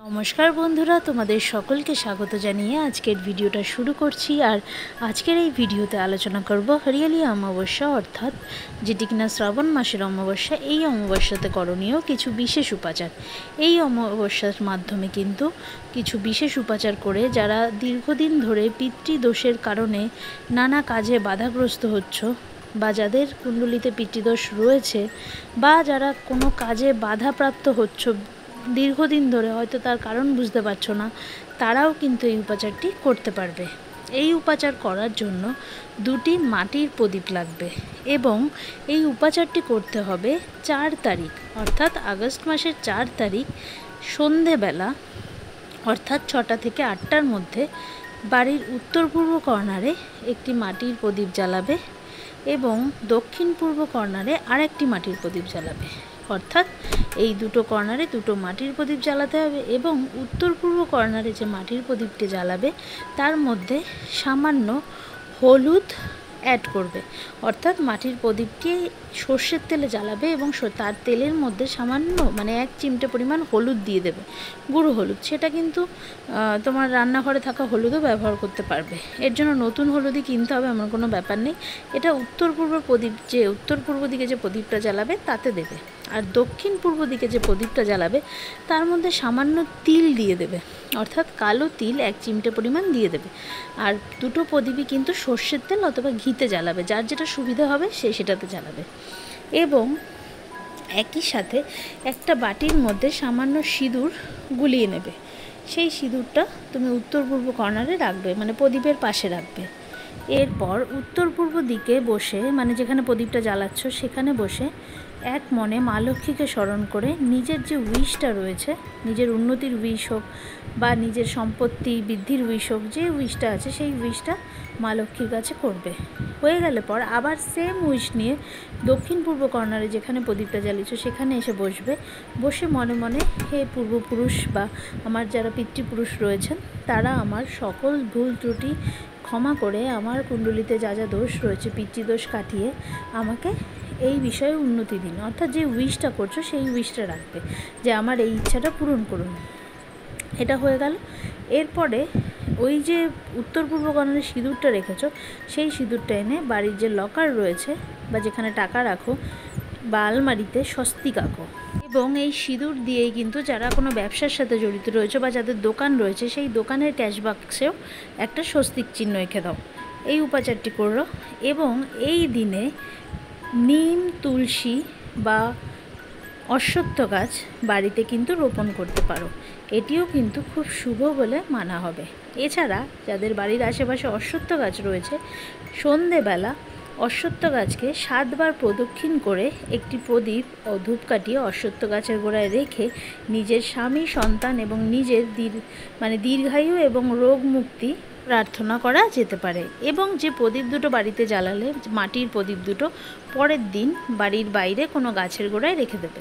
নমস্কার বন্ধুরা, তোমাদের সকলকে স্বাগত জানিয়ে আজকের ভিডিওটা শুরু করছি। আর আজকের এই ভিডিওতে আলোচনা করব হরিয়ালি অমাবস্যা, অর্থাৎ যেটি কিনা শ্রাবণ মাসের অমাবস্যা। এই অমাবস্যাতে করণীয় কিছু বিশেষ উপাচার। এই অমাবস্যার মাধ্যমে কিন্তু কিছু বিশেষ উপাচার করে যারা দীর্ঘদিন ধরে পিতৃদোষের কারণে নানা কাজে বাধাগ্রস্ত হচ্ছ, বা যাদের কুণ্ডলিতে পিতৃদোষ রয়েছে, বা যারা কোনো কাজে বাধাপ্রাপ্ত হচ্ছ দীর্ঘদিন ধরে, হয়তো তার কারণ বুঝতে পারছো না, তারাও কিন্তু এই উপাচারটি করতে পারবে। এই উপাচার করার জন্য দুটি মাটির প্রদীপ লাগবে এবং এই উপাচারটি করতে হবে 4 তারিখ, অর্থাৎ আগস্ট মাসের 4 তারিখ সন্ধেবেলা, অর্থাৎ 6টা থেকে 8টার মধ্যে বাড়ির উত্তর পূর্ব কর্নারে একটি মাটির প্রদীপ জ্বালাবে এবং দক্ষিণ পূর্ব কর্নারে আরেকটি মাটির প্রদীপ জ্বালাবে। অর্থাৎ এই দুটো কর্নারে দুটো মাটির প্রদীপ জ্বালাতে হবে এবং উত্তর পূর্ব কর্নারে যে মাটির প্রদীপটি জ্বালাবে তার মধ্যে সামান্য হলুদ অ্যাড করবে। অর্থাৎ মাটির প্রদীপটি সর্ষের তেলে জ্বালাবে এবং তার তেলের মধ্যে সামান্য 1 চিমটে পরিমাণ হলুদ দিয়ে দেবে, গুঁড়ো হলুদ। সেটা কিন্তু তোমার রান্নাঘরে থাকা হলুদও ব্যবহার করতে পারবে। এর জন্য নতুন হলুদই কিনতে হবে এমন কোনো ব্যাপার নেই। এটা উত্তর পূর্ব প্রদীপ, যে উত্তর পূর্ব দিকে যে প্রদীপটা জ্বালাবে তাতে দেবে। আর দক্ষিণ পূর্ব দিকে যে প্রদীপটা জ্বালাবে তার মধ্যে সামান্য তিল দিয়ে দেবে, অর্থাৎ কালো তিল 1 চিমটে পরিমাণ দিয়ে দেবে। আর দুটো প্রদীপই কিন্তু সর্ষের তেল অথবা ঘিতে জ্বালাবে, যার যেটা সুবিধা হবে সে সেটাতে জ্বালাবে। এবং একই সাথে একটা বাটির মধ্যে সামান্য সিঁদুর গুলিয়ে নেবে। সেই সিঁদুরটা তুমি উত্তর পূর্ব কর্নারে রাখবে, প্রদীপের পাশে রাখবে। এরপর উত্তর পূর্ব দিকে বসে, যেখানে প্রদীপটা জ্বালাচ্ছ সেখানে বসে এক মনে মা লক্ষ্মীকে স্মরণ করে নিজের যে উইশটা রয়েছে, নিজের উন্নতির উইশ হোক বা নিজের সম্পত্তি বৃদ্ধির উইশ হোক, যে উইশটা আছে সেই উইশটা মা লক্ষ্মীর কাছে করবে। হয়ে গেলে পর আবার সেম উইশ নিয়ে দক্ষিণ পূর্ব কর্নারে যেখানে প্রদীপটা জ্বালিয়েছ সেখানে এসে বসবে। বসে মনে মনে, হে পূর্বপুরুষ বা আমার যারা পিতৃপুরুষ রয়েছেন তারা আমার সকল ভুল ত্রুটি ক্ষমা করে আমার কুণ্ডলিতে যা যা দোষ রয়েছে পিতৃদোষ কাটিয়ে আমাকে এই বিষয়ে উন্নতি দিন। অর্থাৎ যে উইশটা করছো সেই উইশটা রাখবে যে আমার এই ইচ্ছাটা পূরণ করুন। এটা হয়ে গেল। এরপরে ওই যে উত্তর পূর্ব কর্নারে সিঁদুরটা রেখেছো সেই সিঁদুরটা এনে বাড়ির যে লকার রয়েছে বা যেখানে টাকা রাখো বা আলমারিতে স্বস্তিক আঁকো। এবং এই সিঁদুর দিয়েই কিন্তু যারা কোনো ব্যবসার সাথে জড়িত রয়েছে বা যাদের দোকান রয়েছে সেই দোকানের ক্যাশ বাক্সেও একটা স্বস্তিক চিহ্ন এঁকে দাও। এই উপাচারটি করো এবং এই দিনে নিম, তুলসী বা অশ্বত্থ গাছ বাড়িতে কিন্তু রোপণ করতে পারো। এটিও কিন্তু খুব শুভ বলে মানা হবে। এছাড়া যাদের বাড়ির আশেপাশে অশ্বত্থ গাছ রয়েছে, সন্ধেবেলা অশ্বত্থ গাছকে 7 বার প্রদক্ষিণ করে একটি প্রদীপ ও ধূপকাঠি অশ্বত্থ গাছের গোড়ায় রেখে নিজের স্বামী, সন্তান এবং নিজের দীর্ঘায়ু এবং রোগ মুক্তি প্রার্থনা করা যেতে পারে। এবং যে প্রদীপ দুটো বাড়িতে জ্বালালে, মাটির প্রদীপ দুটো, পরের দিন বাড়ির বাইরে কোনো গাছের গোড়ায় রেখে দেবে।